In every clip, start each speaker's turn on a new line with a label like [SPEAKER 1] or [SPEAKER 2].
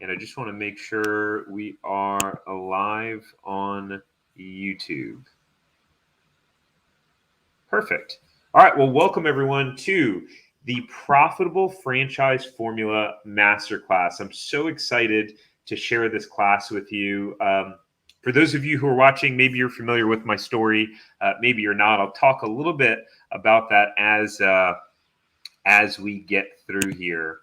[SPEAKER 1] And I just want to make sure we are live on YouTube. Perfect. All right. Well, welcome everyone to the Profitable Franchise Formula Masterclass. I'm so excited to share this class with you. For those of you who are watching, maybe you're familiar with my story, maybe you're not. I'll talk a little bit about that as we get through here.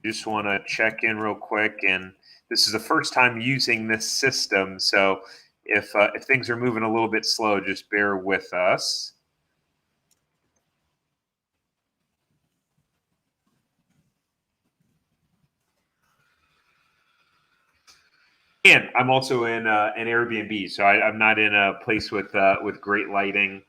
[SPEAKER 1] Just want to check in real quick, and this is the first time using this system, so if things are moving a little bit slow, just bear with us. And I'm also in an Airbnb, so I'm not in a place with great lighting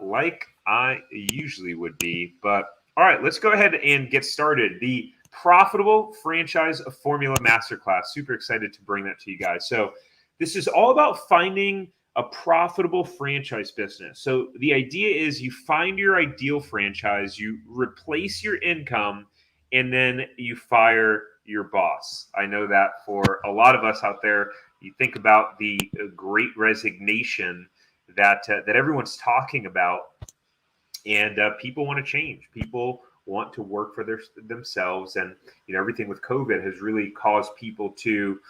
[SPEAKER 1] like I usually would be. But all right, let's go ahead and get started. The Profitable Franchise Formula Masterclass. Super excited to bring that to you guys. So this is all about finding a profitable franchise business. So the idea is you find your ideal franchise, you replace your income, and then you fire your boss. I know that for a lot of us out there, you think about the great resignation that everyone's talking about, and people want to change. People want to work for themselves, and everything with COVID has really caused people to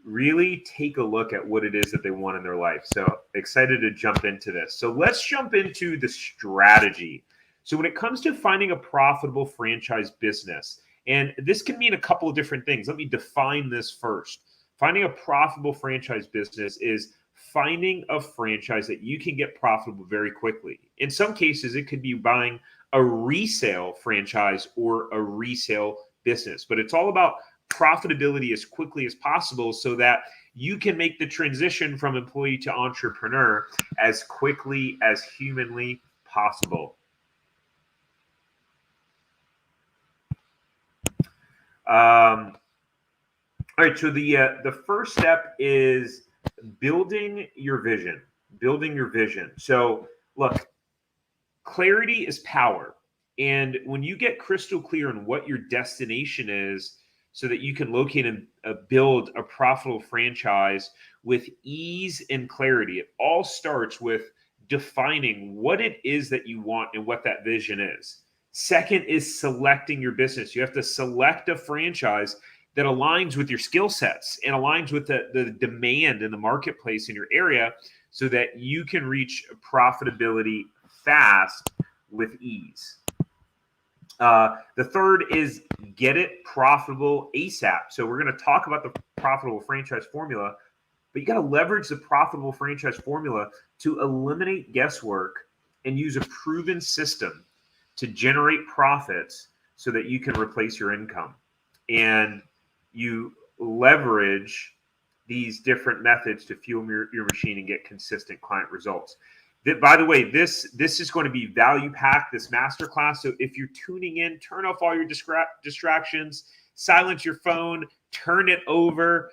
[SPEAKER 1] really take a look at what it is that they want in their life. So excited to jump into this. So let's jump into the strategy. So when it comes to finding a profitable franchise business, and this can mean a couple of different things. Let me define this first. Finding a profitable franchise business is finding a franchise that you can get profitable very quickly. In some cases, it could be buying a resale franchise or a resale business, but it's all about profitability as quickly as possible so that you can make the transition from employee to entrepreneur as quickly as humanly possible. All right, so the first step is building your vision. Building your vision. So look, clarity is power. And when you get crystal clear on what your destination is, so that you can locate and build a profitable franchise with ease and clarity, it all starts with defining what it is that you want and what that vision is. Second is selecting your business. You have to select a franchise that aligns with your skill sets and aligns with the demand in the marketplace in your area so that you can reach profitability fast with ease. The third is get it profitable ASAP. So we're going to talk about the profitable franchise formula, but you got to leverage the profitable franchise formula to eliminate guesswork and use a proven system to generate profits so that you can replace your income. And you leverage these different methods to fuel your machine and get consistent client results. By the way, this is going to be value packed, this masterclass. So if you're tuning in, turn off all your distractions, silence your phone, turn it over,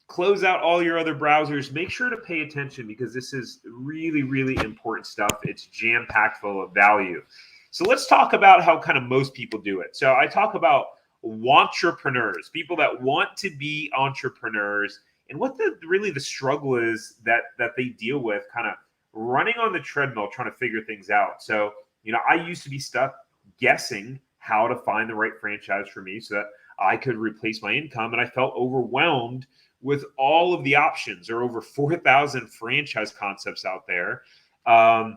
[SPEAKER 1] close out all your other browsers. Make sure to pay attention because this is really, really important stuff. It's jam-packed full of value. So let's talk about how kind of most people do it. So I talk about entrepreneurs, people that want to be entrepreneurs, and what really the struggle is that they deal with, kind of running on the treadmill trying to figure things out. So, I used to be stuck guessing how to find the right franchise for me so that I could replace my income. And I felt overwhelmed with all of the options. There are over 4,000 franchise concepts out there, and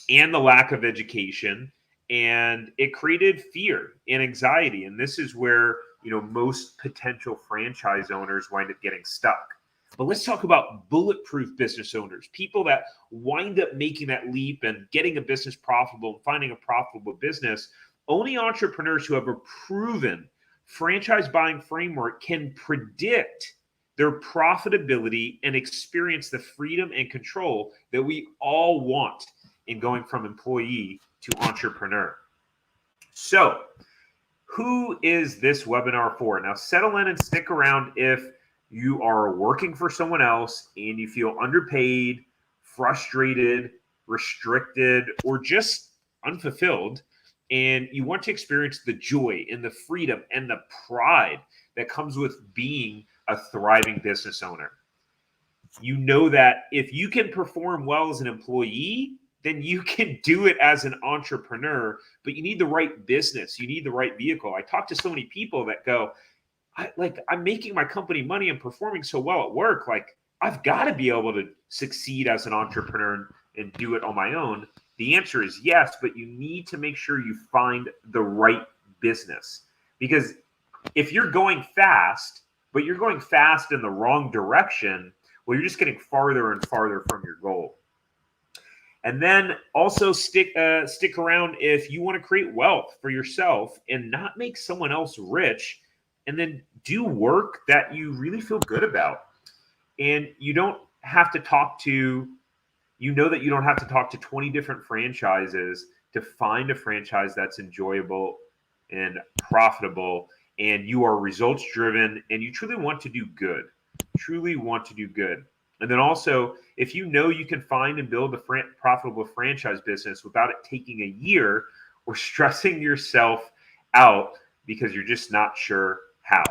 [SPEAKER 1] the lack of education. And it created fear and anxiety. And this is where, most potential franchise owners wind up getting stuck. But let's talk about bulletproof business owners, people that wind up making that leap and getting a business profitable and finding a profitable business. Only entrepreneurs who have a proven franchise buying framework can predict their profitability and experience the freedom and control that we all want in going from employee to entrepreneur. So, who is this webinar for? Now, settle in and stick around if you are working for someone else and you feel underpaid, frustrated, restricted, or just unfulfilled. and you want to experience the joy and the freedom and the pride that comes with being a thriving business owner. You know that if you can perform well as an employee, then you can do it as an entrepreneur, but you need the right business. You need the right vehicle. I talk to so many people that go, I'm making my company money and performing so well at work. Like, I've got to be able to succeed as an entrepreneur and do it on my own. The answer is yes, but you need to make sure you find the right business. Because if you're going fast, but you're going fast in the wrong direction, well, you're just getting farther and farther from your goal. And then also stick around if you want to create wealth for yourself and not make someone else rich, and then do work that you really feel good about. And you don't have to talk to, you know that you don't have to talk to 20 different franchises to find a franchise that's enjoyable and profitable, and you are results driven and you truly want to do good. And then also, if you know you can find and build a profitable franchise business without it taking a year or stressing yourself out because you're just not sure how.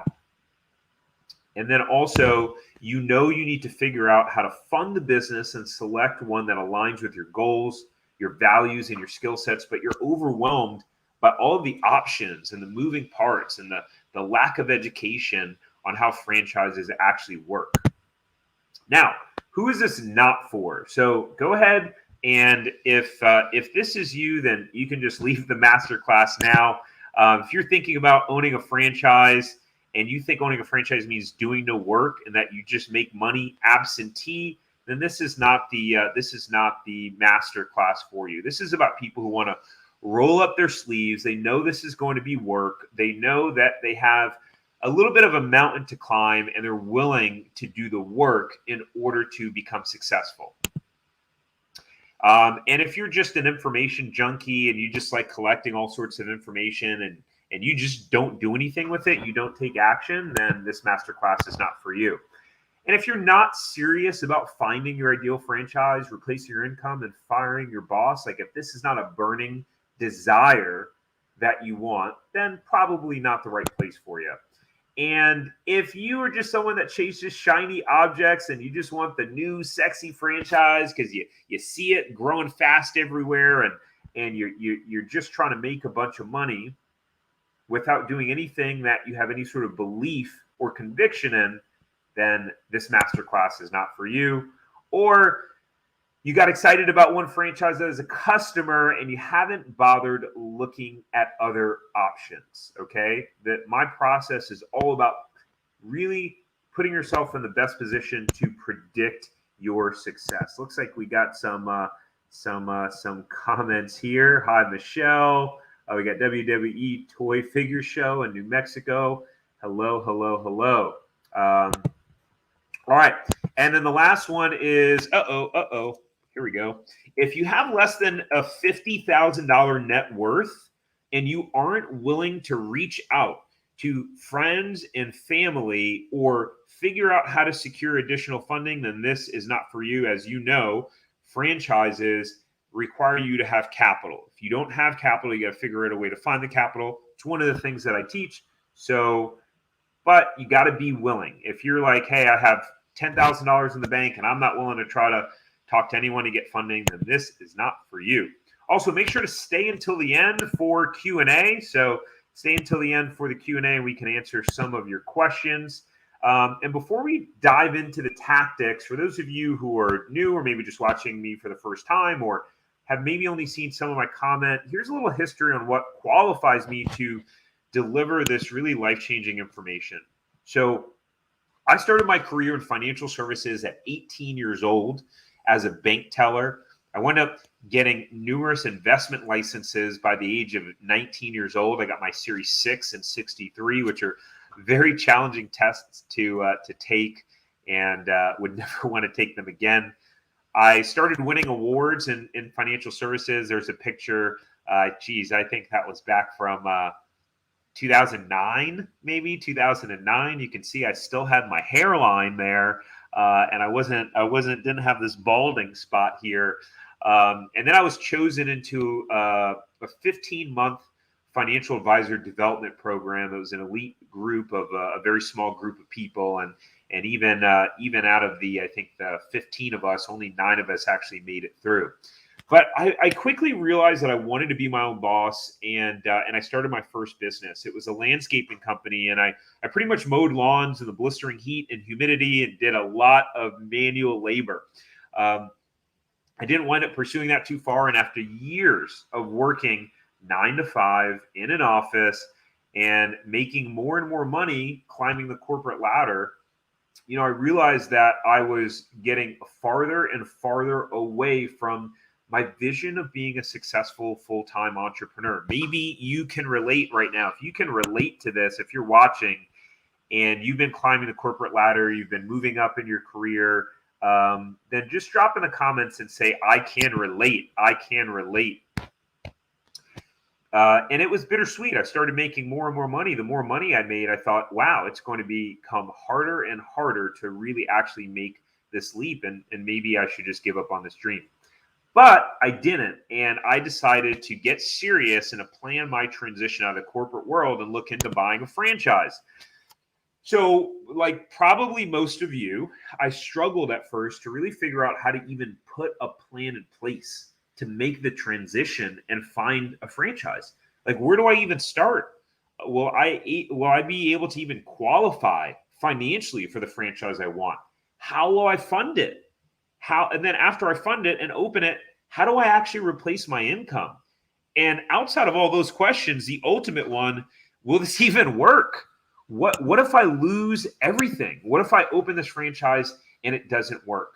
[SPEAKER 1] And then also, you know you need to figure out how to fund the business and select one that aligns with your goals, your values, and your skill sets, but you're overwhelmed by all of the options and the moving parts and the lack of education on how franchises actually work. Now, who is this not for? So go ahead, and if this is you, then you can just leave the masterclass now. If you're thinking about owning a franchise and you think owning a franchise means doing no work and that you just make money absentee, then this is not the masterclass for you. This is about people who want to roll up their sleeves. They know this is going to be work. They know that they have a little bit of a mountain to climb, and they're willing to do the work in order to become successful. And if you're just an information junkie and you just like collecting all sorts of information and you just don't do anything with it, you don't take action, then this masterclass is not for you. And if you're not serious about finding your ideal franchise, replacing your income, and firing your boss, like if this is not a burning desire that you want, then probably not the right place for you. And if you are just someone that chases shiny objects and you just want the new sexy franchise because you see it growing fast everywhere and you're just trying to make a bunch of money without doing anything that you have any sort of belief or conviction in, then this masterclass is not for you. Or you got excited about one franchise as a customer and you haven't bothered looking at other options, okay? That my process is all about really putting yourself in the best position to predict your success. Looks like we got some comments here. Hi, Michelle. We got WWE Toy Figure Show in New Mexico. Hello. All right. And then the last one is, here we go. If you have less than a $50,000 net worth and you aren't willing to reach out to friends and family or figure out how to secure additional funding, then this is not for you. As you know, franchises require you to have capital. If you don't have capital, you got to figure out a way to find the capital. It's one of the things that I teach. So, but you got to be willing. If you're like, hey, I have $10,000 in the bank and I'm not willing to try to talk to anyone to get funding, then this is not for you. Also, make sure to stay until the end for Q&A. So stay until the end for the Q&A and we can answer some of your questions. And before we dive into the tactics, for those of you who are new or maybe just watching me for the first time or have maybe only seen some of my comment, here's a little history on what qualifies me to deliver this really life-changing information. So I started my career in financial services at 18 years old as a bank teller. I wound up getting numerous investment licenses by the age of 19 years old. I got my Series 6 and 63, which are very challenging tests to take, and would never want to take them again. I started winning awards in financial services. There's a picture. I think that was back from 2009, maybe 2009. You can see I still had my hairline there, and I didn't have this balding spot here. And then I was chosen into a 15-month financial advisor development program. It was an elite group of a very small group of people, and even out of the, I think, the 15 of us, only 9 of us actually made it through. But I quickly realized that I wanted to be my own boss, and I started my first business. It was a landscaping company, and I pretty much mowed lawns in the blistering heat and humidity and did a lot of manual labor. I didn't wind up pursuing that too far, and after years of working 9 to 5 in an office and making more and more money climbing the corporate ladder, I realized that I was getting farther and farther away from my vision of being a successful full-time entrepreneur. Maybe you can relate right now. If you can relate to this, if you're watching and you've been climbing the corporate ladder, you've been moving up in your career, then just drop in the comments and say, I can relate. I can relate. And it was bittersweet. I started making more and more money. The more money I made, I thought, wow, it's going to become harder and harder to really actually make this leap. And maybe I should just give up on this dream. But I didn't. And I decided to get serious and to plan my transition out of the corporate world and look into buying a franchise. So, like probably most of you, I struggled at first to really figure out how to even put a plan in place to make the transition and find a franchise. Like, where do I even start? Will I be able to even qualify financially for the franchise I want? How will I fund it? And then after I fund it and open it, how do I actually replace my income? And outside of all those questions, the ultimate one, will this even work? What if I lose everything? What if I open this franchise and it doesn't work?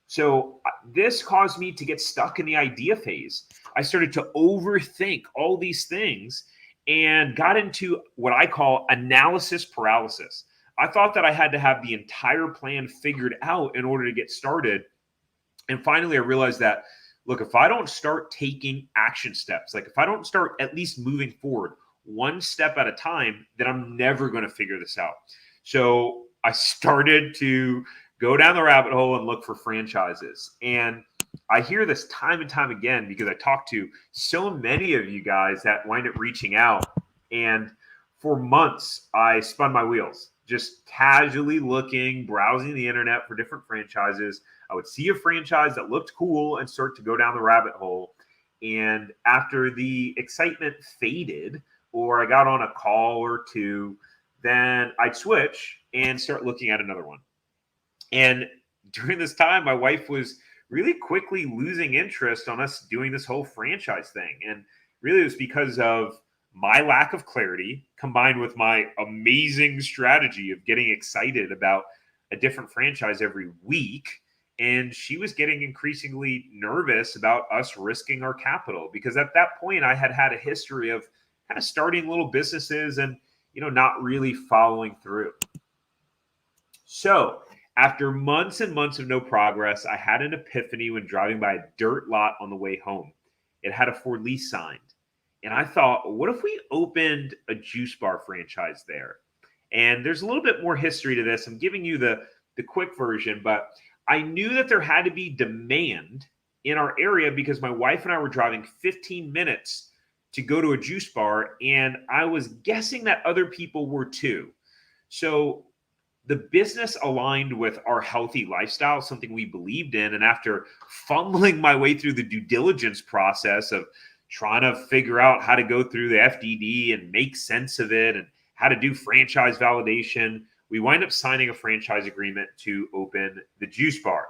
[SPEAKER 1] So this caused me to get stuck in the idea phase. I started to overthink all these things and got into what I call analysis paralysis. I thought that I had to have the entire plan figured out in order to get started. And finally, I realized that, look, if I don't start taking action steps, like if I don't start at least moving forward one step at a time, then I'm never going to figure this out. So I started to go down the rabbit hole and look for franchises. And I hear this time and time again because I talk to so many of you guys that wind up reaching out. And for months, I spun my wheels, just casually looking, browsing the internet for different franchises. I would see a franchise that looked cool and start to go down the rabbit hole. And after the excitement faded, or I got on a call or two, then I'd switch and start looking at another one. And during this time, my wife was really quickly losing interest on us doing this whole franchise thing. And really it was because of my lack of clarity combined with my amazing strategy of getting excited about a different franchise every week. And she was getting increasingly nervous about us risking our capital because at that point I had had a history of kind of starting little businesses and, not really following through. So after months and months of no progress, I had an epiphany when driving by a dirt lot on the way home. It had a for lease signed. And I thought, what if we opened a juice bar franchise there? And there's a little bit more history to this. I'm giving you the quick version, but I knew that there had to be demand in our area because my wife and I were driving 15 minutes to go to a juice bar, and I was guessing that other people were too. So the business aligned with our healthy lifestyle, something we believed in. And after fumbling my way through the due diligence process of trying to figure out how to go through the FDD and make sense of it and how to do franchise validation, we wind up signing a franchise agreement to open the juice bar.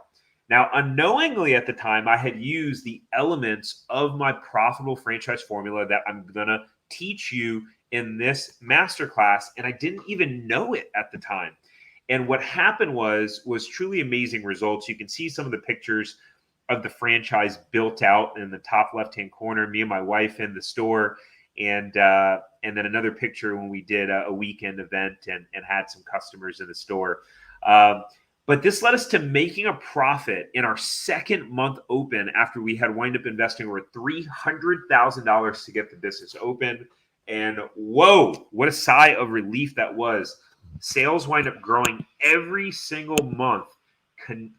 [SPEAKER 1] Now, unknowingly at the time, I had used the elements of my profitable franchise formula that I'm going to teach you in this masterclass, and I didn't even know it at the time. And what happened was truly amazing results. You can see some of the pictures of the franchise built out in the top left-hand corner, me and my wife in the store, and then another picture when we did a weekend event and had some customers in the store. But this led us to making a profit in our second month open after we had wind up investing over $300,000 to get the business open. And whoa, what a sigh of relief that was. Sales wind up growing every single month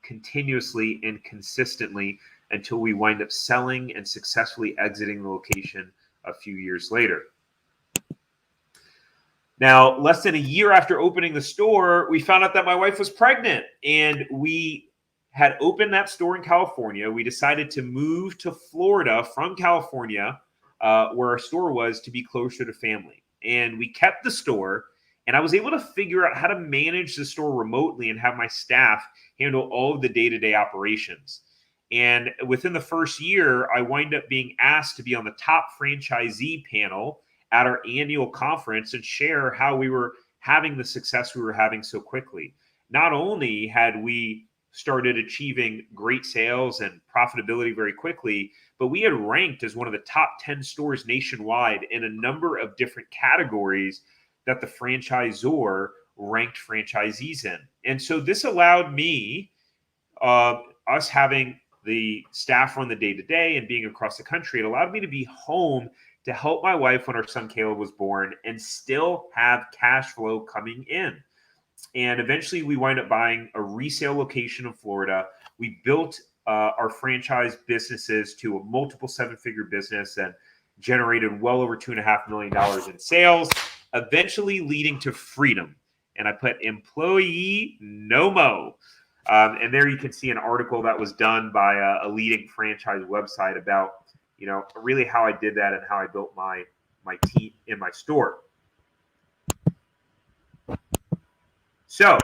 [SPEAKER 1] continuously and consistently until we wind up selling and successfully exiting the location a few years later. Now, less than a year after opening the store, we found out that my wife was pregnant, and we had opened that store in California. We decided to move to Florida from California, where our store was, to be closer to family. And we kept the store, and I was able to figure out how to manage the store remotely and have my staff handle all of the day-to-day operations. And within the first year, I wind up being asked to be on the top franchisee panel at our annual conference and share how we were having the success we were having so quickly. Not only had we started achieving great sales and profitability very quickly, but we had ranked as one of the top 10 stores nationwide in a number of different categories that the franchisor ranked franchisees in. And so this allowed me, us having the staff run the day-to-day and being across the country, it allowed me to be home to help my wife when our son Caleb was born and still have cash flow coming in. And eventually we wind up buying a resale location in Florida. We built our franchise businesses to a multiple seven-figure business and generated well over $2.5 million in sales, eventually leading to freedom. And I put employee no mo. And there you can see an article that was done by a leading franchise website about, really how I did that and how I built my team in my store. So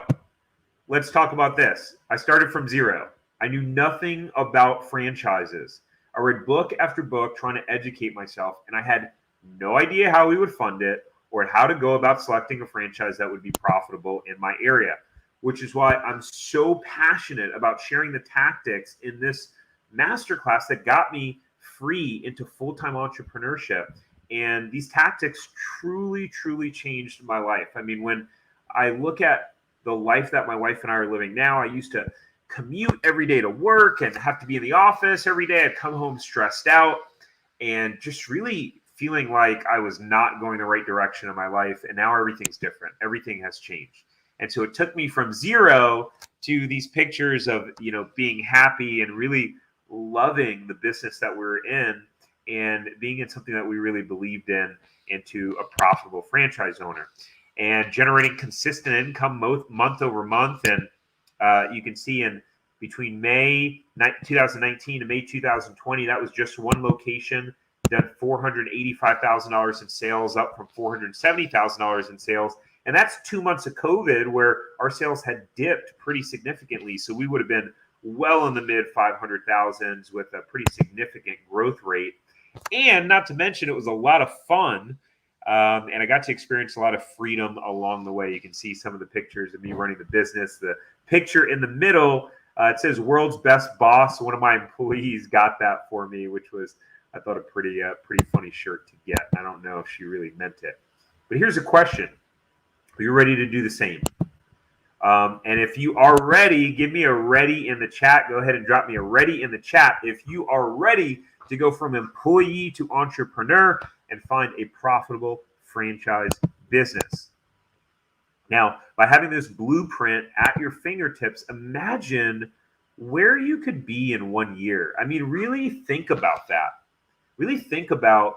[SPEAKER 1] let's talk about this. I started from zero. I knew nothing about franchises. I read book after book trying to educate myself, and I had no idea how we would fund it or how to go about selecting a franchise that would be profitable in my area, which is why I'm so passionate about sharing the tactics in this masterclass that got me free into full-time entrepreneurship. And these tactics truly, truly changed my life. I mean, when I look at the life that my wife and I are living now, I used to commute every day to work and have to be in the office every day. I'd come home stressed out and just really feeling like I was not going the right direction in my life. And now everything's different. Everything has changed. And so it took me from zero to these pictures of, being happy and really loving the business that we're in and being in something that we really believed in, into a profitable franchise owner and generating consistent income month over month. And you can see in between May 2019 and May 2020, that was just one location, done $485,000 in sales, up from $470,000 in sales. And that's 2 months of COVID where our sales had dipped pretty significantly. So we would have been well in the mid 500,000s with a pretty significant growth rate. And not to mention, it was a lot of fun. And I got to experience a lot of freedom along the way. You can see some of the pictures of me running the business. The picture in the middle, it says world's best boss. One of my employees got that for me, which was, I thought, a pretty funny shirt to get. I don't know if she really meant it. But here's a question. Are you ready to do the same? And if you are ready, give me a ready in the chat. Go ahead and drop me a ready in the chat if you are ready to go from employee to entrepreneur and find a profitable franchise business. Now, by having this blueprint at your fingertips, imagine where you could be in 1 year. I mean, really think about that. Really think about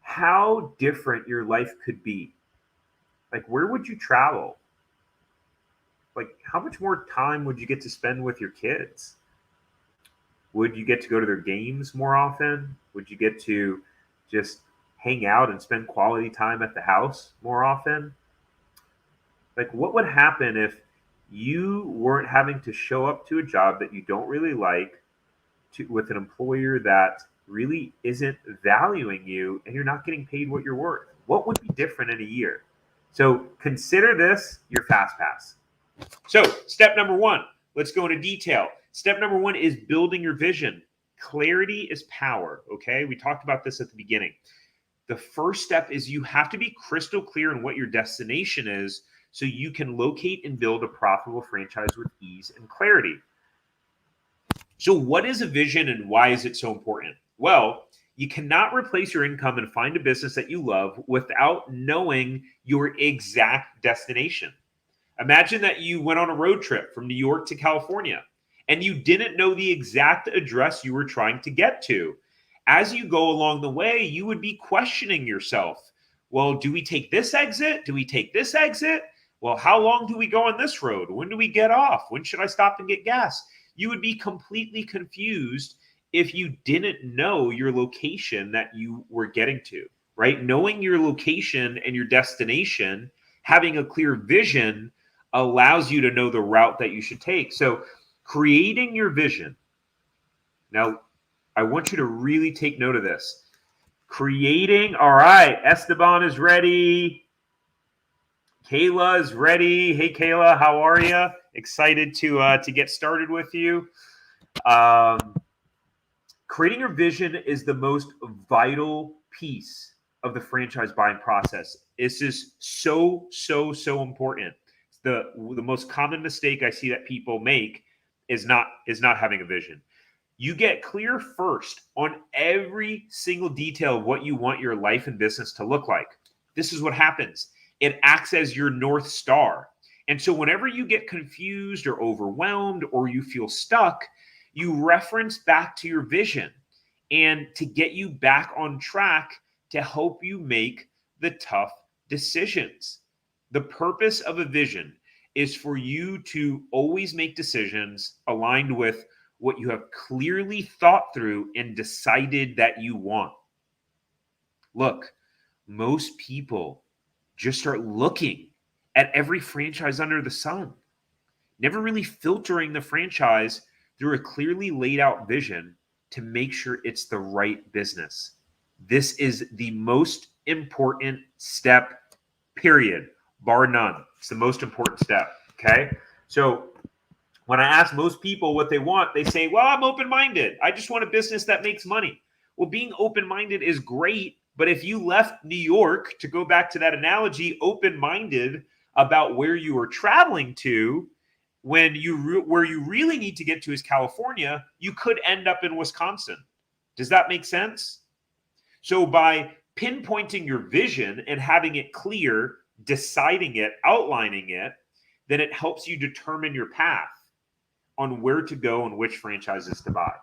[SPEAKER 1] how different your life could be. Like, where would you travel? Like, how much more time would you get to spend with your kids? Would you get to go to their games more often? Would you get to just hang out and spend quality time at the house more often? Like, what would happen if you weren't having to show up to a job that you don't really like, with an employer that really isn't valuing you, and you're not getting paid what you're worth? What would be different in a year? So consider this your fast pass. So step number one, let's go into detail. Step number one is building your vision. Clarity is power. Okay. We talked about this at the beginning. The first step is you have to be crystal clear on what your destination is so you can locate and build a profitable franchise with ease and clarity. So what is a vision and why is it so important? Well, you cannot replace your income and find a business that you love without knowing your exact destination. Imagine that you went on a road trip from New York to California and you didn't know the exact address you were trying to get to. As you go along the way, you would be questioning yourself. Well, do we take this exit? Do we take this exit? Well, how long do we go on this road? When do we get off? When should I stop and get gas? You would be completely confused if you didn't know your location that you were getting to, right? Knowing your location and your destination, having a clear vision allows you to know the route that you should take. So creating your vision. Now, I want you to really take note of this. All right, Esteban is ready. Kayla is ready. Hey, Kayla, how are you? Excited to get started with you. Creating your vision is the most vital piece of the franchise buying process. This is so important. The most common mistake I see that people make is not having a vision. You get clear first on every single detail of what you want your life and business to look like. This is what happens. It acts as your North Star. And so whenever you get confused or overwhelmed or you feel stuck, you reference back to your vision and to get you back on track to help you make the tough decisions. The purpose of a vision is for you to always make decisions aligned with what you have clearly thought through and decided that you want. Look, most people just start looking at every franchise under the sun, never really filtering the franchise through a clearly laid out vision to make sure it's the right business. This is the most important step, period, bar none. It's the most important step, okay? So when I ask most people what they want, they say, well, I'm open-minded. I just want a business that makes money. Well, being open-minded is great, but if you left New York, to go back to that analogy, open-minded about where you are traveling to, when where you really need to get to is California, you could end up in Wisconsin. Does that make sense? So by pinpointing your vision and having it clear, deciding it, outlining it, then it helps you determine your path on where to go and which franchises to buy.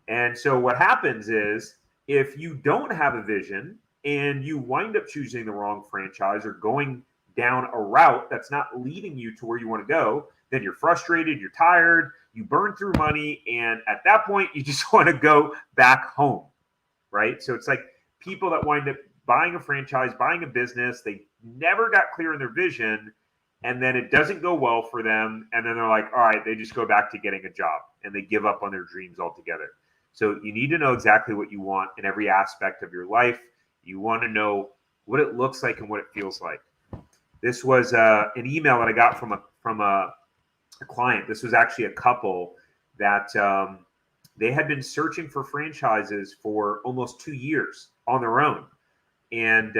[SPEAKER 1] And so what happens is, if you don't have a vision and you wind up choosing the wrong franchise or going down a route that's not leading you to where you want to go, then you're frustrated, you're tired, you burn through money, and at that point, you just want to go back home, right? So it's like people that wind up buying a franchise, buying a business, they never got clear in their vision, and then it doesn't go well for them, and then they're like, all right, they just go back to getting a job, and they give up on their dreams altogether. So you need to know exactly what you want in every aspect of your life. You want to know what it looks like and what it feels like. This was an email that I got from a client. This was actually a couple that they had been searching for franchises for almost 2 years on their own. And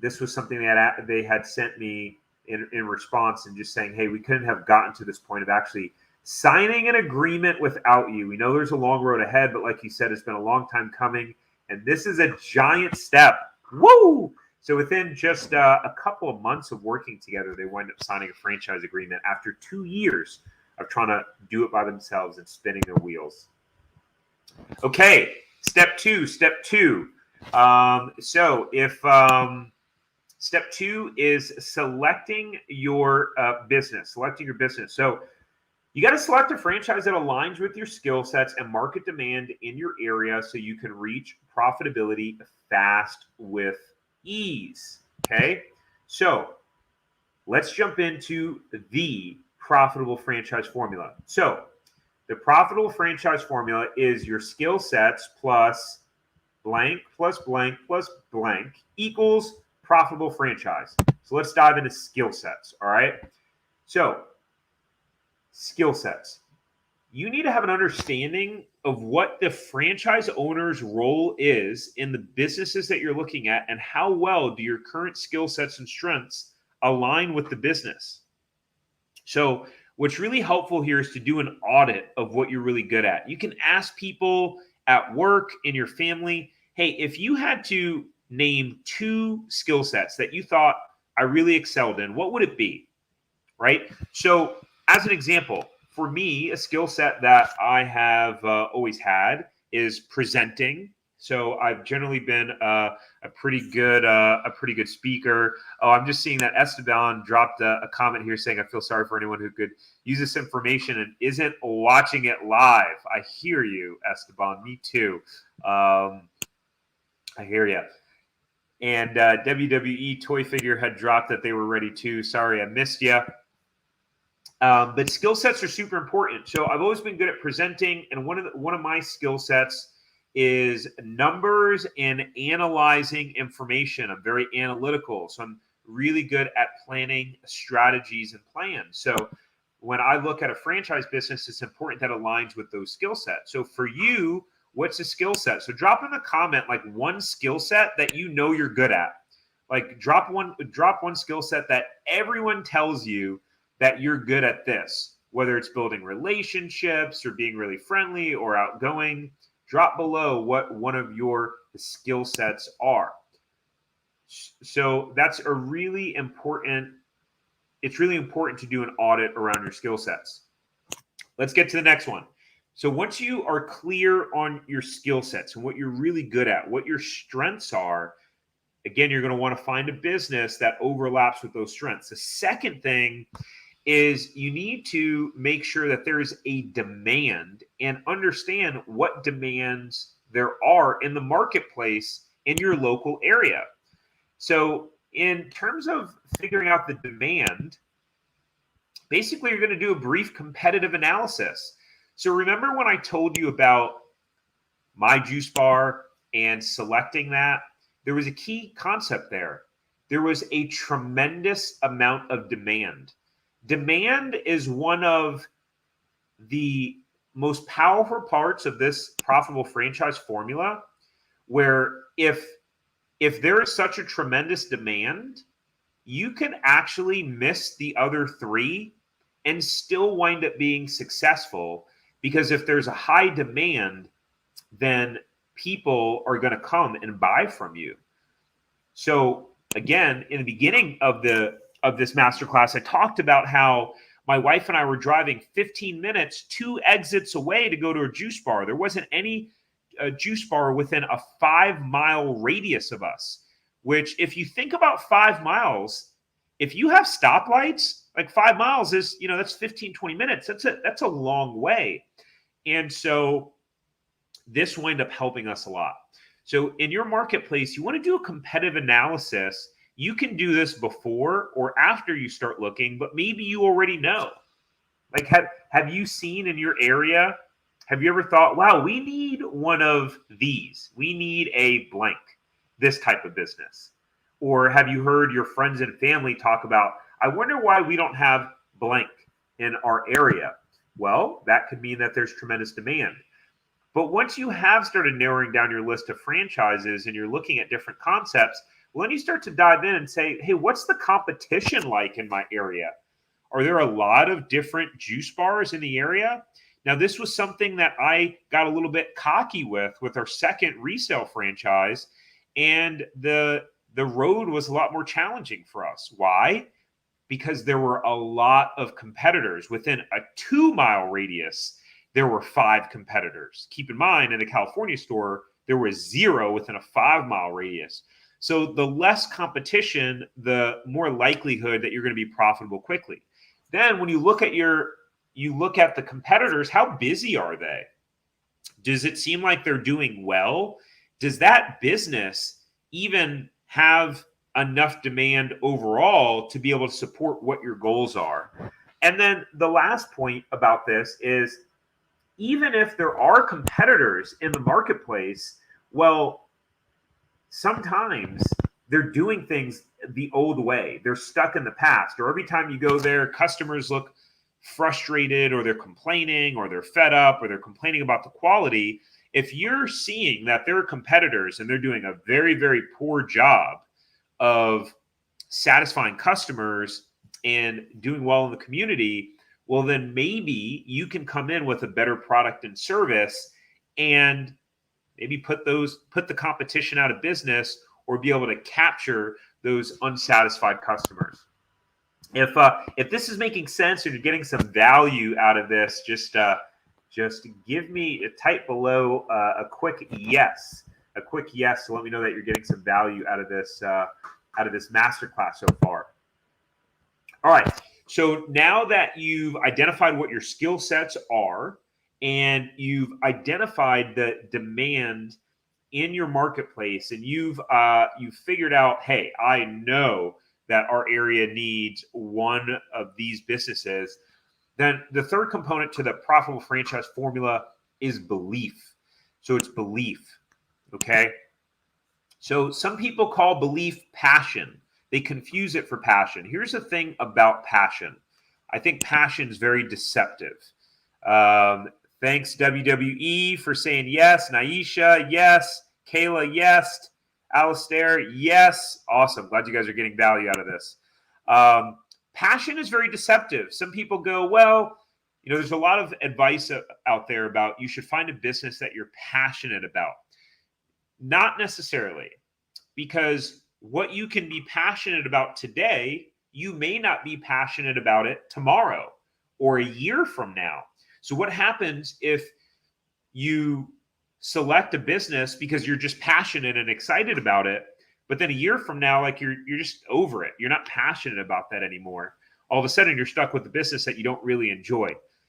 [SPEAKER 1] this was something that they had sent me in response and just saying, hey, we couldn't have gotten to this point of actually signing an agreement without you. We know there's a long road ahead, but like you said, it's been a long time coming. And this is a giant step. Woo! So within just a couple of months of working together, they wind up signing a franchise agreement after 2 years of trying to do it by themselves and spinning their wheels. Okay, step two. Step two is selecting your business. So you got to select a franchise that aligns with your skill sets and market demand in your area so you can reach profitability fast with ease. Okay, so let's jump into the profitable franchise formula. So the profitable franchise formula is your skill sets plus blank plus blank plus blank equals profitable franchise. So let's dive into skill sets. All right, so skill sets. You need to have an understanding of what the franchise owner's role is in the businesses that you're looking at, and how well do your current skill sets and strengths align with the business. So what's really helpful here is to do an audit of what you're really good at. You can ask people at work, in your family, hey, if you had to name 2 skill sets that you thought I really excelled in, what would it be? Right? So as an example, for me, a skill set that I have always had is presenting. So I've generally been a pretty good speaker. Oh, I'm just seeing that Esteban dropped a comment here saying, I feel sorry for anyone who could use this information and isn't watching it live. I hear you, Esteban. Me too. I hear you. And WWE Toy Figure had dropped that they were ready too. Sorry, I missed you. But skill sets are super important. So I've always been good at presenting, and one of my skill sets is numbers and analyzing information. I'm very analytical, so I'm really good at planning strategies and plans. So when I look at a franchise business, it's important that aligns with those skill sets. So for you, what's a skill set? So drop in the comment like one skill set that you know you're good at. Like drop one skill set that everyone tells you that you're good at this, whether it's building relationships or being really friendly or outgoing. Drop below what one of your skill sets are. So that's a really important, it's really important to do an audit around your skill sets. Let's get to the next one. So once you are clear on your skill sets and what you're really good at, what your strengths are, again, you're going to want to find a business that overlaps with those strengths. The second thing is you need to make sure that there is a demand and understand what demands there are in the marketplace in your local area. So in terms of figuring out the demand, basically you're going to do a brief competitive analysis. So remember when I told you about my juice bar and selecting that? There was a key concept there. There was a tremendous amount of demand. Demand is one of the most powerful parts of this profitable franchise formula, where if there is such a tremendous demand, you can actually miss the other three and still wind up being successful, because if there's a high demand, then people are going to come and buy from you. So again, in the beginning of this masterclass, I talked about how my wife and I were driving 15 minutes, 2 exits away to go to a juice bar. There wasn't any juice bar within a 5-mile radius of us, which if you think about 5 miles, if you have stoplights, like 5 miles is, that's 15, 20 minutes. That's a long way. And so this wind up helping us a lot. So in your marketplace, you want to do a competitive analysis. You can do this before or after you start looking, but maybe you already know. Like, have you seen in your area, have you ever thought, wow, we need one of these. We need a blank, this type of business. Or have you heard your friends and family talk about, I wonder why we don't have blank in our area? Well, that could mean that there's tremendous demand. But once you have started narrowing down your list of franchises and you're looking at different concepts, well, then you start to dive in and say, hey, what's the competition like in my area? Are there a lot of different juice bars in the area? Now, this was something that I got a little bit cocky with our second resale franchise, and the road was a lot more challenging for us. Why? Because there were a lot of competitors. Within a 2-mile radius, there were 5 competitors. Keep in mind, in the California store, there was 0 within a 5-mile radius. So the less competition, the more likelihood that you're going to be profitable quickly. Then when you look at the competitors, how busy are they? Does it seem like they're doing well? Does that business even have enough demand overall to be able to support what your goals are? And then the last point about this is, even if there are competitors in the marketplace, well, sometimes they're doing things the old way. They're stuck in the past. Or every time you go there, customers look frustrated, or they're complaining, or they're fed up, or they're complaining about the quality. If you're seeing that there are competitors and they're doing a very, very poor job of satisfying customers and doing well in the community, well, then maybe you can come in with a better product and service and maybe put the competition out of business, or be able to capture those unsatisfied customers. If this is making sense and you're getting some value out of this, just give me type below a quick yes, to let me know that you're getting some value out of this masterclass so far. All right. So now that you've identified what your skill sets are and you've identified the demand in your marketplace, and you've figured out, hey, I know that our area needs one of these businesses, then the third component to the profitable franchise formula is belief. So it's belief. Okay. So some people call belief passion. They confuse it for passion. Here's the thing about passion. I think passion is very deceptive. Thanks, WWE, for saying yes. Naisha, yes. Kayla, yes. Alistair, yes. Awesome. Glad you guys are getting value out of this. Passion is very deceptive. Some people go, well, there's a lot of advice out there about you should find a business that you're passionate about. Not necessarily, because what you can be passionate about today, you may not be passionate about it tomorrow or a year from now. So what happens if you select a business because you're just passionate and excited about it, but then a year from now, like you're just over it. You're not passionate about that anymore. All of a sudden, you're stuck with a business that you don't really enjoy.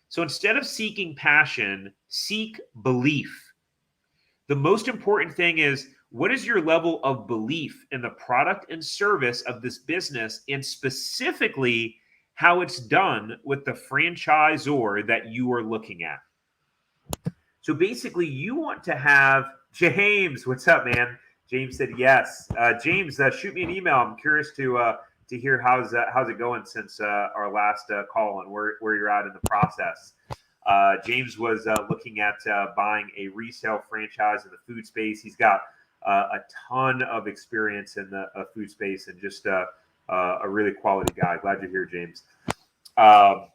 [SPEAKER 1] So instead of seeking passion, seek belief. The most important thing is, what is your level of belief in the product and service of this business, and specifically how it's done with the franchisor that you are looking at? So basically, you want to have James. What's up, man? James said yes. James, shoot me an email. I'm curious to hear how's it going since our last call and where you're at in the process. James was looking at buying a resale franchise in the food space. He's got a ton of experience in the food space and just a really quality guy. Glad you're here, James. But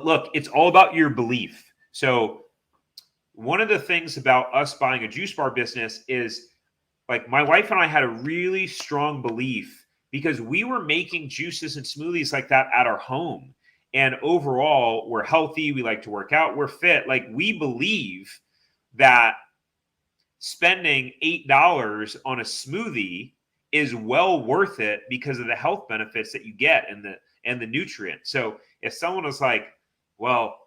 [SPEAKER 1] look, it's all about your belief. So one of the things about us buying a juice bar business is, like, my wife and I had a really strong belief because we were making juices and smoothies like that at our home. And overall, we're healthy. We like to work out. We're fit. Like, we believe that spending $8 on a smoothie is well worth it because of the health benefits that you get and the nutrients. So if someone was like, well,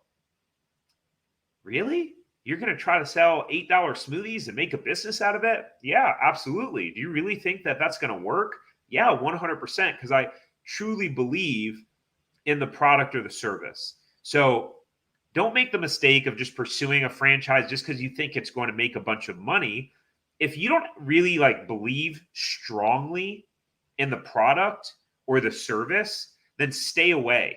[SPEAKER 1] really? You're going to try to sell $8 smoothies and make a business out of it? Yeah, absolutely. Do you really think that that's going to work? Yeah, 100%, because I truly believe in the product or the service. So don't make the mistake of just pursuing a franchise just because you think it's going to make a bunch of money. If you don't really believe strongly in the product or the service, then stay away,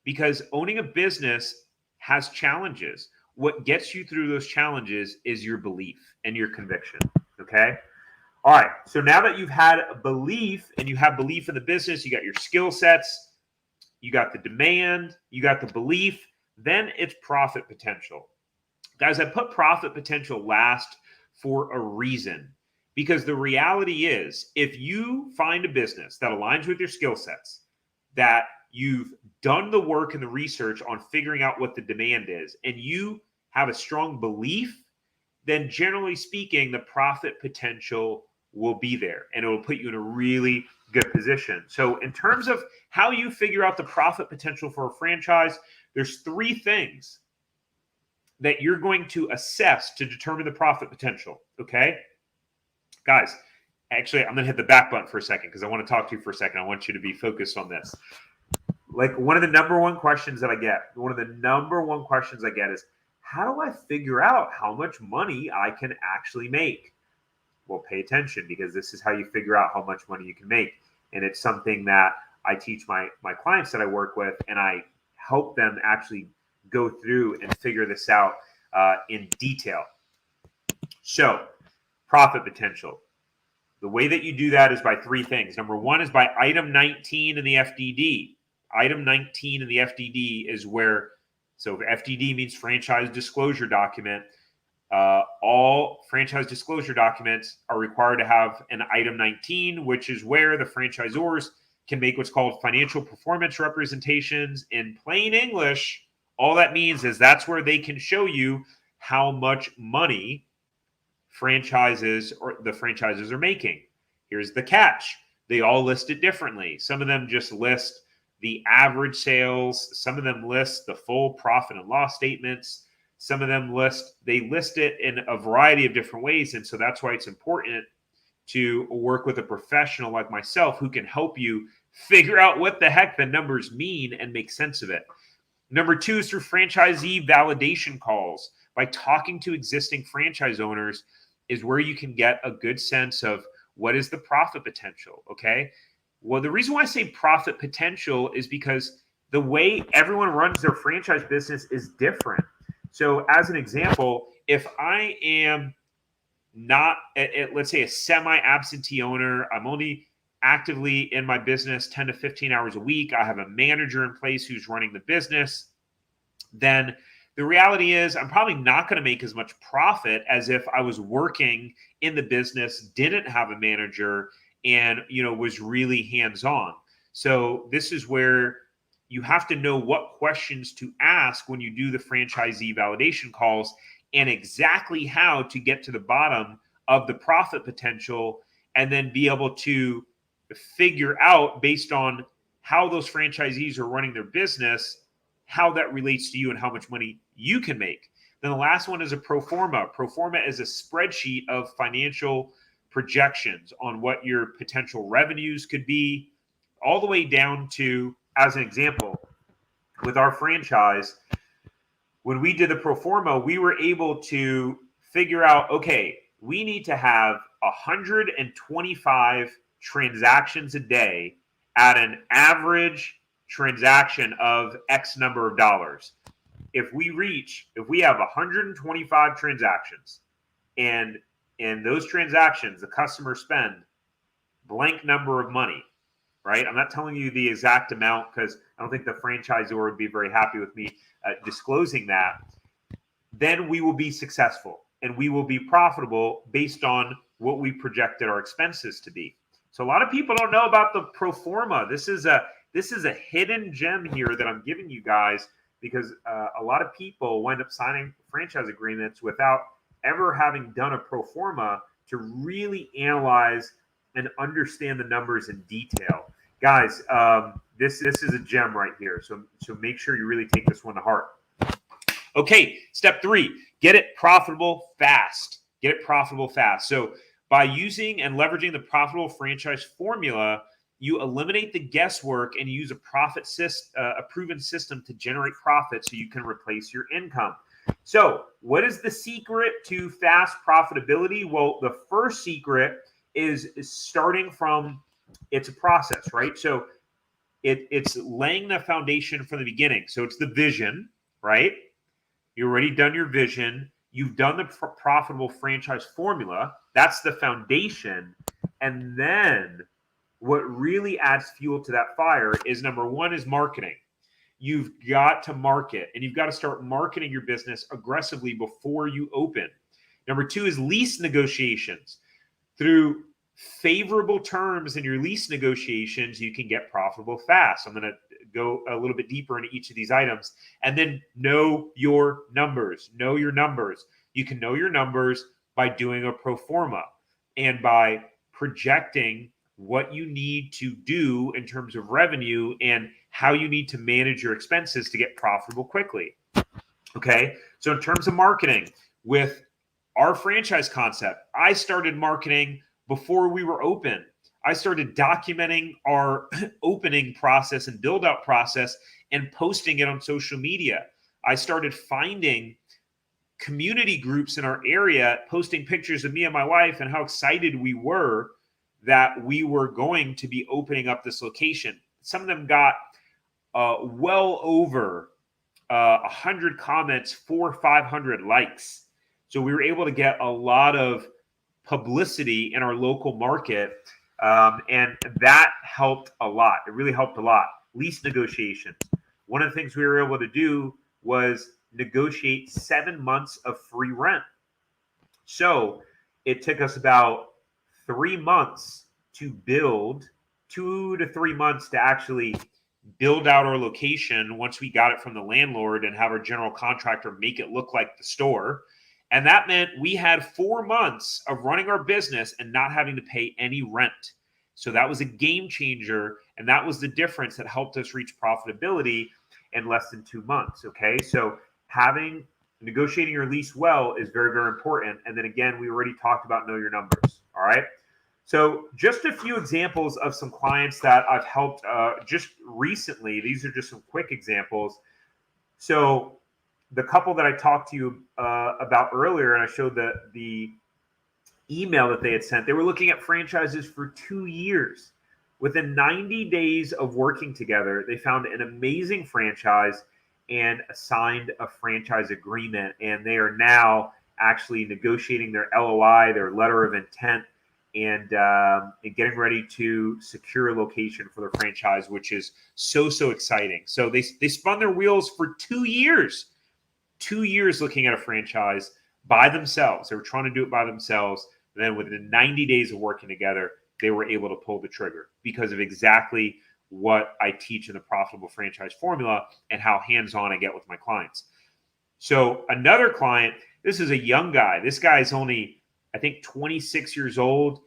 [SPEAKER 1] because owning a business has challenges. What gets you through those challenges is your belief and your conviction. Okay. All right. So now that you've had a belief and you have belief in the business, you got your skill sets, you got the demand, you got the belief, then it's profit potential. Guys, I put profit potential last for a reason, because the reality is, if you find a business that aligns with your skill sets, that you've done the work and the research on figuring out what the demand is, and you have a strong belief, then generally speaking, the profit potential will be there and it will put you in a really good position. So in terms of how you figure out the profit potential for a franchise, there's three things that you're going to assess to determine the profit potential. Okay, guys, actually, I'm going to hit the back button for a second because I want to talk to you for a second. I want you to be focused on this. Like, one of the number one questions that I get, is, how do I figure out how much money I can actually make? Well, pay attention, because this is how you figure out how much money you can make. And it's something that I teach my clients that I work with, and I help them actually go through and figure this out in detail. So, profit potential. The way that you do that is by three things. Number one is by item 19 in the FDD. Item 19 in the FDD is where, so FDD means franchise disclosure document. All franchise disclosure documents are required to have an item 19, which is where the franchisors can make what's called financial performance representations. In plain English, all that means is that's where they can show you how much money franchises or the franchises are making. Here's the catch. They all list it differently. Some of them just list the average sales. Some of them list the full profit and loss statements. Some of them list it in a variety of different ways. And so that's why it's important to work with a professional like myself who can help you figure out what the heck the numbers mean and make sense of it. Number 2 is through franchisee validation calls. By talking to existing franchise owners is where you can get a good sense of what is the profit potential, okay? Well, the reason why I say profit potential is because the way everyone runs their franchise business is different. So as an example, if I am not, let's say, a semi-absentee owner, I'm only actively in my business 10 to 15 hours a week, I have a manager in place who's running the business, then the reality is I'm probably not going to make as much profit as if I was working in the business, didn't have a manager, and was really hands-on. So this is where you have to know what questions to ask when you do the franchisee validation calls and exactly how to get to the bottom of the profit potential, and then be able to figure out, based on how those franchisees are running their business, how that relates to you and how much money you can make. Then the last one is a pro forma. Pro forma is a spreadsheet of financial projections on what your potential revenues could be, all the way down to, as an example, with our franchise, when we did the pro forma, we were able to figure out, okay, we need to have 125 transactions a day at an average transaction of X number of dollars. If we have 125 transactions, and in those transactions, the customer spend blank number of money, right? I'm not telling you the exact amount because I don't think the franchisor would be very happy with me disclosing that. Then we will be successful and we will be profitable based on what we projected our expenses to be. So a lot of people don't know about the pro forma. This is a hidden gem here that I'm giving you guys, because a lot of people wind up signing franchise agreements without ever having done a pro forma to really analyze and understand the numbers in detail. Guys, this is a gem right here. So make sure you really take this one to heart. Okay, step 3, get it profitable fast. Get it profitable fast. So by using and leveraging the profitable franchise formula, you eliminate the guesswork and use a proven system to generate profit so you can replace your income. So what is the secret to fast profitability? Well, the first secret is starting from, it's a process, right? So it's laying the foundation from the beginning. So it's the vision, right? You've already done your vision. You've done the profitable franchise formula. That's the foundation. And then what really adds fuel to that fire is, number 1 is marketing. You've got to market, and you've got to start marketing your business aggressively before you open. Number 2 is lease negotiations. Through favorable terms in your lease negotiations, you can get profitable fast. I'm going to go a little bit deeper into each of these items. And then know your numbers. Know your numbers. You can know your numbers by doing a pro forma and by projecting what you need to do in terms of revenue and how you need to manage your expenses to get profitable quickly. Okay, so in terms of marketing, with our franchise concept, I started marketing before we were open. I started documenting our opening process and build out process and posting it on social media. I started finding community groups in our area, posting pictures of me and my wife and how excited we were that we were going to be opening up this location. Some of them got well over 100 comments, 400 or 500 likes. So we were able to get a lot of publicity in our local market, and that helped a lot. It really helped a lot. Lease negotiations. One of the things we were able to do was negotiate 7 months of free rent. So it took us about 3 months to build 2 to 3 months to actually build out our location once we got it from the landlord and have our general contractor make it look like the store. And that meant we had 4 months of running our business and not having to pay any rent. So that was a game changer. And that was the difference that helped us reach profitability in less than 2 months. Okay. So negotiating your lease well is very, very important. And then again, we already talked about know your numbers. All right. So just a few examples of some clients that I've helped just recently. These are just some quick examples. So the couple that I talked to you about earlier, and I showed the email that they had sent, they were looking at franchises for 2 years. Within 90 days of working together, they found an amazing franchise and signed a franchise agreement. And they are now actually negotiating their LOI, their letter of intent, and getting ready to secure a location for their franchise, which is so exciting. So they spun their wheels for 2 years. 2 years looking at a franchise by themselves. They were trying to do it by themselves. And then within 90 days of working together, they were able to pull the trigger because of exactly what I teach in the profitable franchise formula and how hands-on I get with my clients. So another client, this is a young guy. This guy is only, I think, 26 years old.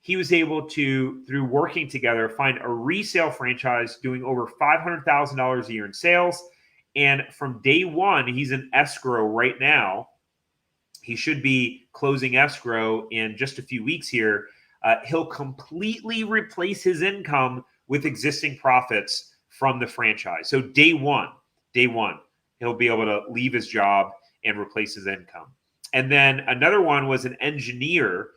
[SPEAKER 1] He was able to, through working together, find a resale franchise doing over $500,000 a year in sales. And from day one, he's in escrow right now. He should be closing escrow in just a few weeks here. He'll completely replace his income with existing profits from the franchise. So day one, he'll be able to leave his job and replace his income. And then another one was an engineer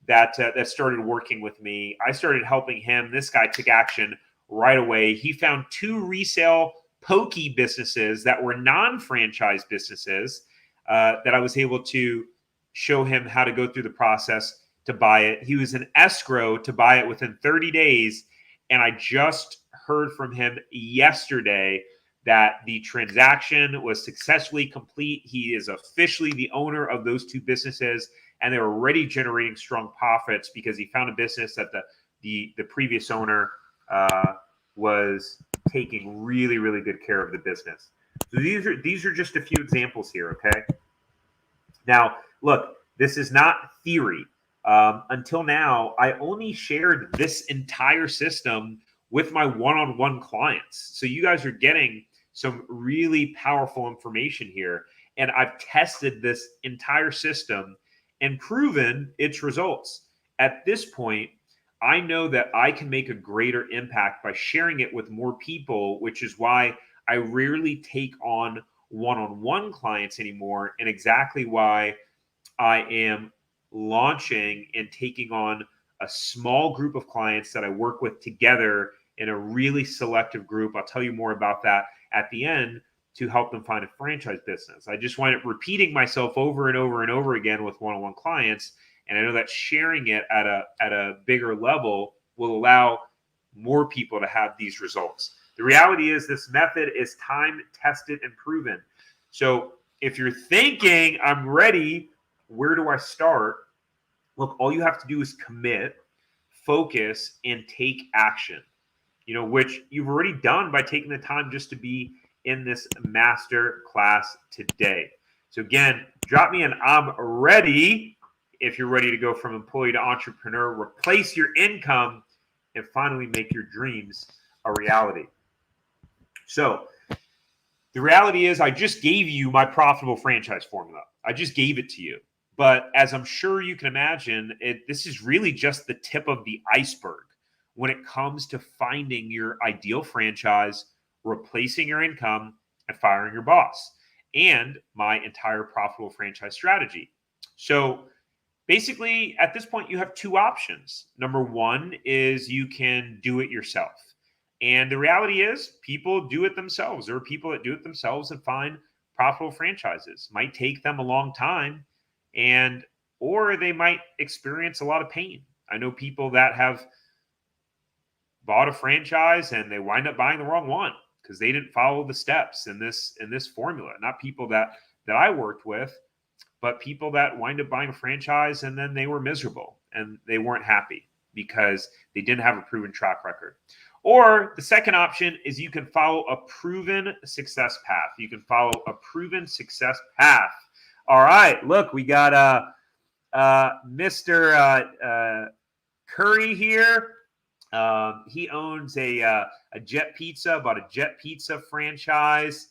[SPEAKER 1] that started working with me. I started helping him. This guy took action right away. He found 2 resale pokey businesses that were non-franchise businesses that I was able to show him how to go through the process to buy it. He was in escrow to buy it within 30 days. And I just heard from him yesterday that the transaction was successfully complete. He is officially the owner of those 2 businesses, and they're already generating strong profits because he found a business that the previous owner was taking really good care of the business. So these are just a few examples here. Okay. Now, look, this is not theory. Until now, I only shared this entire system with my one-on-one clients. So you guys are getting some really powerful information here. And I've tested this entire system and proven its results. At this point, I know that I can make a greater impact by sharing it with more people, which is why I rarely take on one-on-one clients anymore, and exactly why I am launching and taking on a small group of clients that I work with together in a really selective group. I'll tell you more about that at the end to help them find a franchise business. I just wind up repeating myself over and over and over again with one-on-one clients. And I know that sharing it at a bigger level will allow more people to have these results. The reality is this method is time tested and proven. So if you're thinking, I'm ready, where do I start? Look, all you have to do is commit, focus, and take action, which you've already done by taking the time just to be in this master class today. So again, drop me an I'm ready if you're ready to go from employee to entrepreneur, replace your income, and finally make your dreams a reality. So the reality is I just gave you my profitable franchise formula. I just gave it to you. But as I'm sure you can imagine, this is really just the tip of the iceberg when it comes to finding your ideal franchise, replacing your income, and firing your boss, and my entire profitable franchise strategy. So basically, at this point, you have 2 options. Number one is you can do it yourself. And the reality is people do it themselves. There are people that do it themselves and find profitable franchises. Might take them a long time, or they might experience a lot of pain. I know people that have bought a franchise and they wind up buying the wrong one because they didn't follow the steps in this formula. Not people that I worked with, but people that wind up buying a franchise and then they were miserable and they weren't happy. because they didn't have a proven track record. Or the second option is you can follow a proven success path. You can follow a proven success path. All right, look, we got Mr. Curry here. He owns a Jet Pizza, about a Jet Pizza franchise.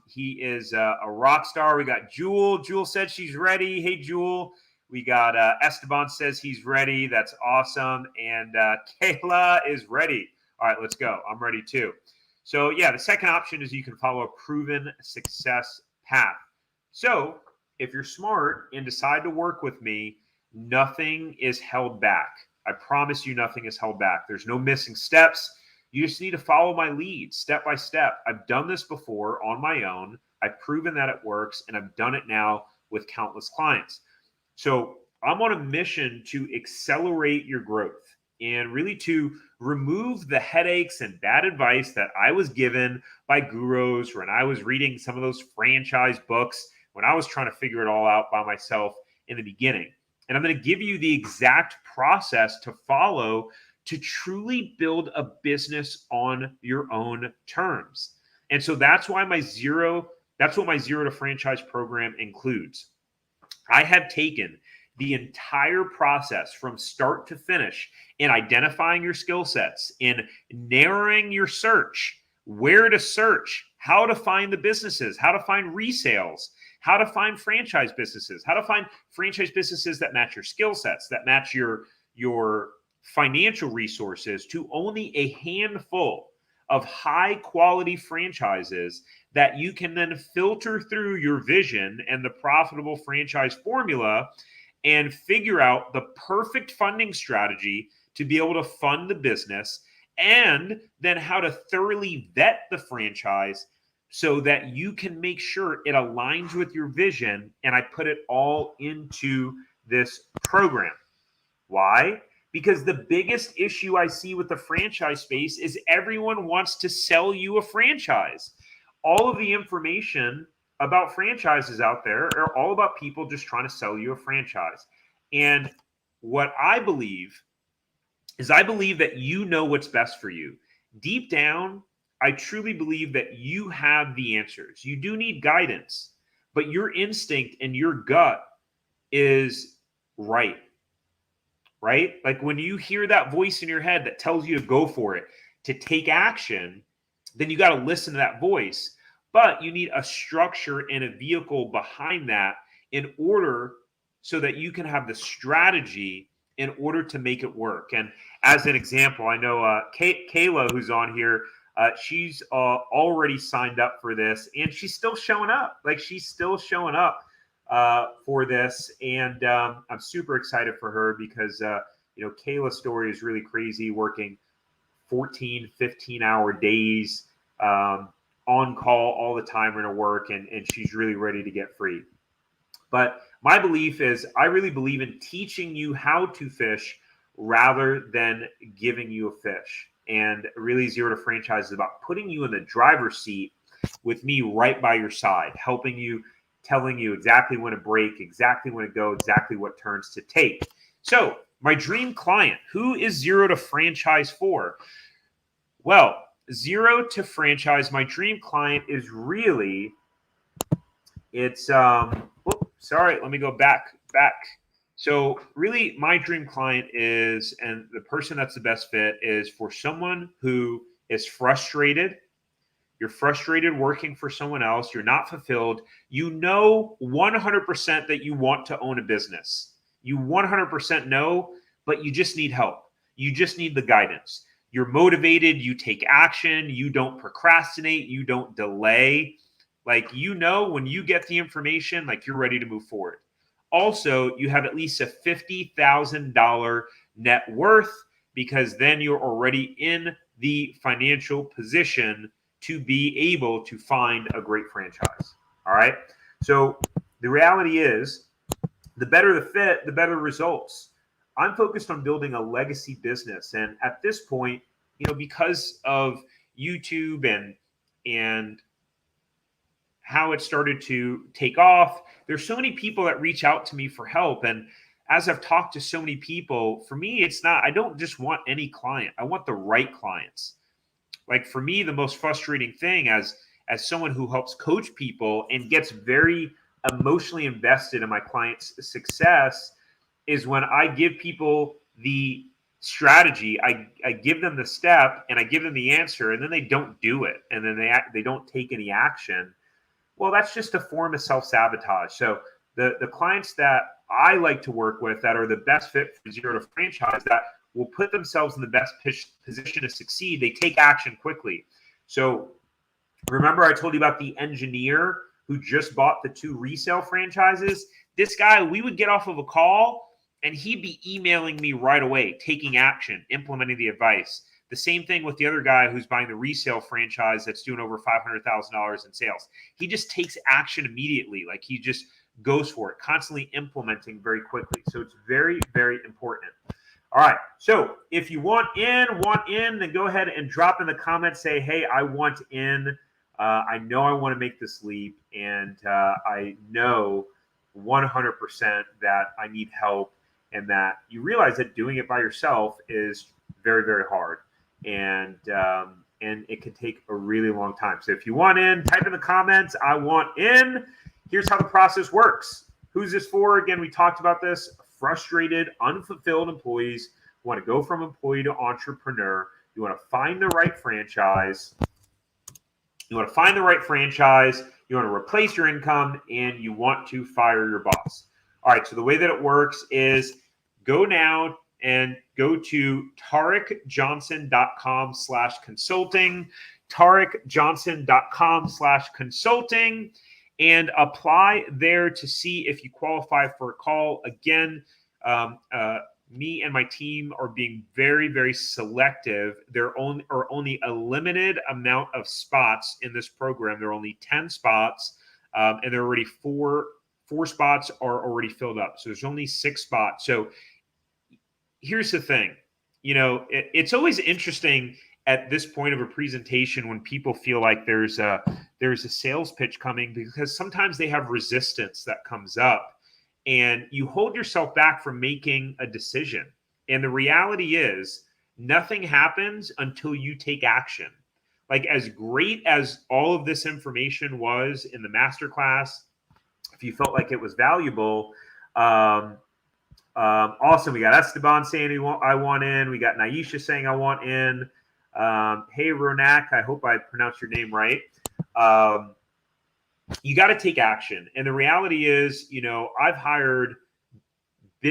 [SPEAKER 1] He is a rock star. We got Jewel. Jewel said she's ready. Hey, Jewel. We got Esteban says he's ready. That's awesome. And Kayla is ready. All right, let's go. I'm ready too. So yeah, the second option is you can follow a proven success path. So if you're smart and decide to work with me, nothing is held back. I promise you nothing is held back. There's no missing steps. You just need to follow my lead step by step. I've done this before on my own. I've proven that it works, and I've done it now with countless clients. So I'm on a mission to accelerate your growth and really to remove the headaches and bad advice that I was given by gurus when I was reading some of those franchise books, when I was trying to figure it all out by myself in the beginning. And I'm going to give you the exact process to follow to truly build a business on your own terms. And so that's why my zero to franchise program includes. I have taken the entire process from start to finish in identifying your skill sets, in narrowing your search, where to search, how to find the businesses, how to find resales, how to find franchise businesses, how to find franchise businesses that match your skill sets, that match your financial resources, to only a handful of high quality franchises that you can then filter through your vision and the profitable franchise formula and figure out the perfect funding strategy to be able to fund the business, and then how to thoroughly vet the franchise so that you can make sure it aligns with your vision. And I put it all into this program. Why? Because the biggest issue I see with the franchise space is everyone wants to sell you a franchise. All of the information about franchises out there are all about people just trying to sell you a franchise. And what I believe is, I believe that you know what's best for you. Deep down, I truly believe that you have the answers. You do need guidance, but your instinct and your gut is right. Right? Like when you hear that voice in your head that tells you to go for it, to take action, then you got to listen to that voice. But you need a structure and a vehicle behind that in order so that you can have the strategy in order to make it work. And as an example, I know Kayla, who's on here, she's already signed up for this, and she's still showing up. Like, she's still showing up for this, and I'm super excited for her because Kayla's story is really crazy, working 14, 15-hour days, on call all the time in her work, and she's really ready to get free. But my belief is, I really believe in teaching you how to fish rather than giving you a fish. And really, Zero to Franchise is about putting you in the driver's seat with me right by your side, helping you, telling you exactly when to break, exactly when to go, exactly what turns to take. So my dream client, who is Zero to Franchise for? Well, Zero to Franchise, my dream client is really, let me go back. So really, my dream client is, and the person that's the best fit is for someone who is frustrated. You're frustrated working for someone else. You're not fulfilled. You know 100% that you want to own a business. You 100% know, but you just need help. You just need the guidance. You're motivated. You take action. You don't procrastinate. You don't delay. Like, when you get the information, like, you're ready to move forward. Also, you have at least a $50,000 net worth, because then you're already in the financial position to be able to find a great franchise. All right. So the reality is, the better the fit, the better results. I'm focused on building a legacy business. And at this point, because of YouTube and how it started to take off, there's so many people that reach out to me for help. And as I've talked to so many people, for me, it's not, I don't just want any client. I want the right clients. Like for me, the most frustrating thing as someone who helps coach people and gets very emotionally invested in my clients' success is when I give people the strategy, I give them the step and I give them the answer, and then they don't do it, and then they don't take any action. Well, that's just a form of self-sabotage. So the clients that I like to work with that are the best fit for zero to franchise, that will put themselves in the best position to succeed, they take action quickly. So remember I told you about the engineer who just bought the 2 resale franchises? This guy, we would get off of a call and he'd be emailing me right away, taking action, implementing the advice. The same thing with the other guy who's buying the resale franchise that's doing over $500,000 in sales. He just takes action immediately. Like he just goes for it, constantly implementing very quickly. So it's very, very important. All right. So if you want in, then go ahead and drop in the comments, say, hey, I want in. I know I want to make this leap, and I know 100% that I need help, and that you realize that doing it by yourself is very, very hard, and it can take a really long time. So if you want in, type in the comments, I want in. Here's how the process works. Who's this for? Again, we talked about this. Frustrated, unfulfilled employees who want to go from employee to entrepreneur. You want to find the right franchise. You want to replace your income, and you want to fire your boss. All right, so the way that it works is go now and go to TariqJohnson.com/consulting, TariqJohnson.com/consulting, and apply there to see if you qualify for a call. Again, me and my team are being very, very selective. There are only a limited amount of spots in this program. There are only 10 spots, and there are already four spots are already filled up. So there's only 6 spots. So here's the thing. It's always interesting at this point of a presentation when people feel like there's a sales pitch coming, because sometimes they have resistance that comes up. And you hold yourself back from making a decision. And the reality is nothing happens until you take action. Like as great as all of this information was in the masterclass, if you felt like it was valuable, awesome. We got Esteban saying I want in. We got Naisha saying I want in. Hey, Ronak, I hope I pronounced your name right. You got to take action. And the reality is, I've hired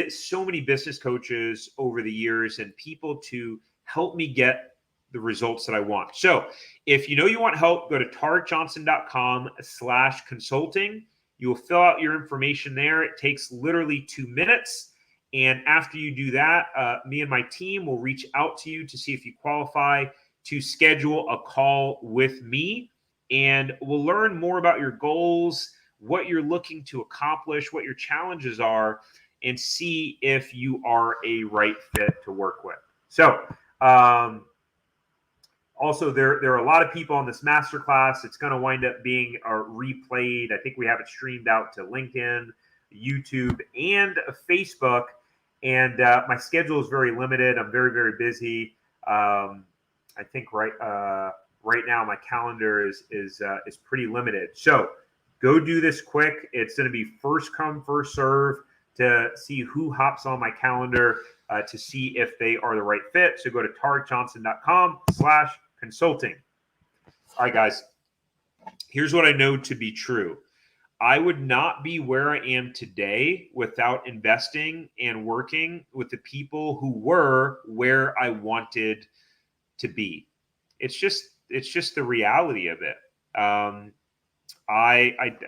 [SPEAKER 1] so many business coaches over the years and people to help me get the results that I want. So if you want help, go to TariqJohnson.com/consulting. You will fill out your information there. It takes literally 2 minutes. And after you do that, me and my team will reach out to you to see if you qualify to schedule a call with me. And we'll learn more about your goals, what you're looking to accomplish, what your challenges are, and see if you are a right fit to work with. So also, there are a lot of people on this masterclass. It's going to wind up being replayed. I think we have it streamed out to LinkedIn, YouTube, and Facebook. And my schedule is very limited. I'm very, very busy. I think right now my calendar is pretty limited. So go do this quick. It's going to be first come, first serve to see who hops on my calendar to see if they are the right fit. So go to TariqJohnson.com/consulting. All right, guys. Here's what I know to be true. I would not be where I am today without investing and working with the people who were where I wanted to be. It's just the reality of it. I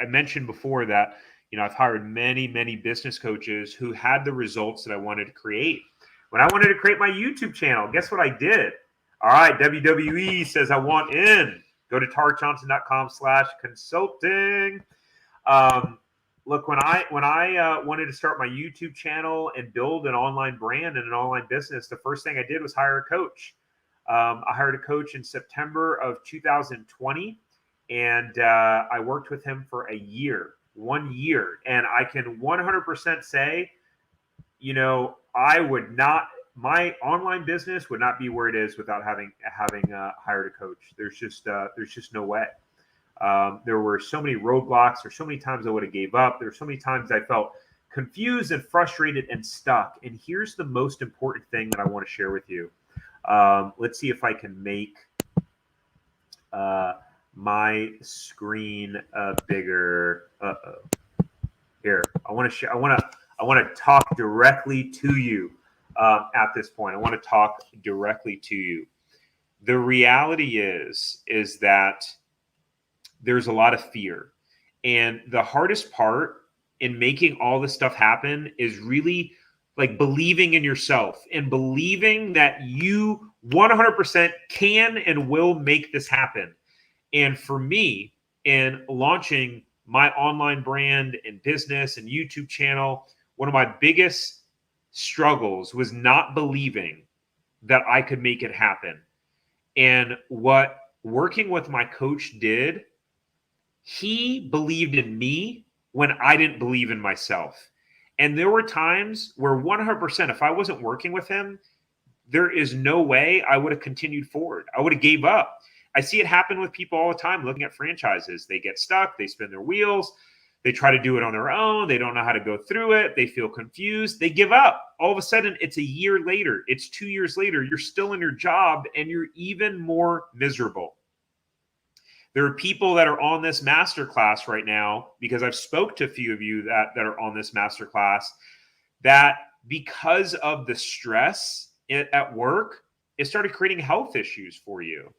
[SPEAKER 1] mentioned before that, I've hired many, many business coaches who had the results that I wanted to create. When I wanted to create my YouTube channel, guess what I did? All right, WWE says I want in. Go to TariqJohnson.com/consulting. Look, when I wanted to start my YouTube channel and build an online brand and an online business, the first thing I did was hire a coach. I hired a coach in September of 2020, and I worked with him for 1 year. And I can 100% say, I would not. My online business would not be where it is without having hired a coach. There's just no way. There were so many roadblocks. There's so many times I would have gave up. There's so many times I felt confused and frustrated and stuck. And here's the most important thing that I want to share with you. Let's see if I can make my screen bigger. Here, I want to talk directly to you at this point. I want to talk directly to you. The reality is that there's a lot of fear, and the hardest part in making all this stuff happen is really like believing in yourself and believing that you 100% can and will make this happen. And for me, in launching my online brand and business and YouTube channel, one of my biggest struggles was not believing that I could make it happen. And what working with my coach did, he believed in me when I didn't believe in myself. And there were times where 100%, if I wasn't working with him, there is no way I would have continued forward. I would have gave up. I see it happen with people all the time looking at franchises. They get stuck. They spin their wheels. They try to do it on their own. They don't know how to go through it. They feel confused. They give up. All of a sudden, it's a year later. It's 2 years later. You're still in your job, and you're even more miserable. There are people that are on this masterclass right now, because I've spoke to a few of you that are on this masterclass, that because of the stress at work, it started creating health issues for you.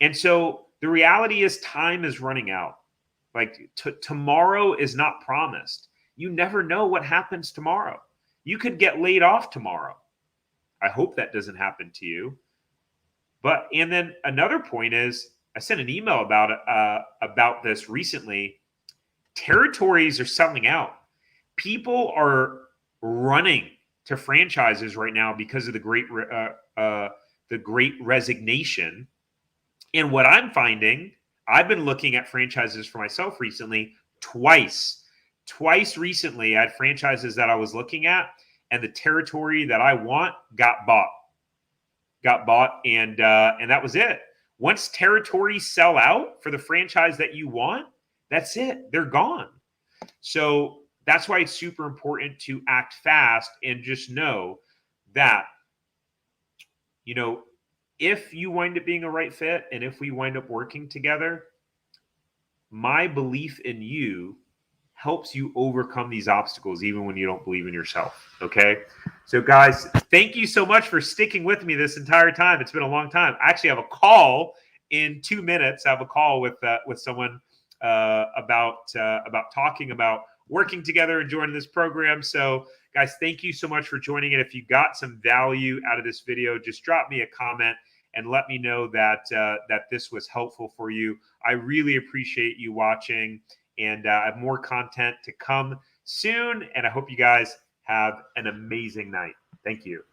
[SPEAKER 1] And so the reality is time is running out. Like tomorrow is not promised. You never know what happens tomorrow. You could get laid off tomorrow. I hope that doesn't happen to you. And then another point is, I sent an email about this recently. Territories are selling out. People are running to franchises right now because of the great resignation. And what I'm finding, I've been looking at franchises for myself recently twice recently. I had franchises that I was looking at, and the territory that I want got bought, and that was it. Once territories sell out for the franchise that you want, that's it. They're gone. So that's why it's super important to act fast and just know that, if you wind up being a right fit and if we wind up working together, my belief in you helps you overcome these obstacles even when you don't believe in yourself. Okay? So guys, thank you so much for sticking with me this entire time. It's been a long time. I actually have a call in 2 minutes. I have a call with someone about talking about working together and joining this program. So guys, thank you so much for joining it. If you got some value out of this video, just drop me a comment and let me know that this was helpful for you. I really appreciate you watching, and I have more content to come soon. And I hope you guys have an amazing night. Thank you.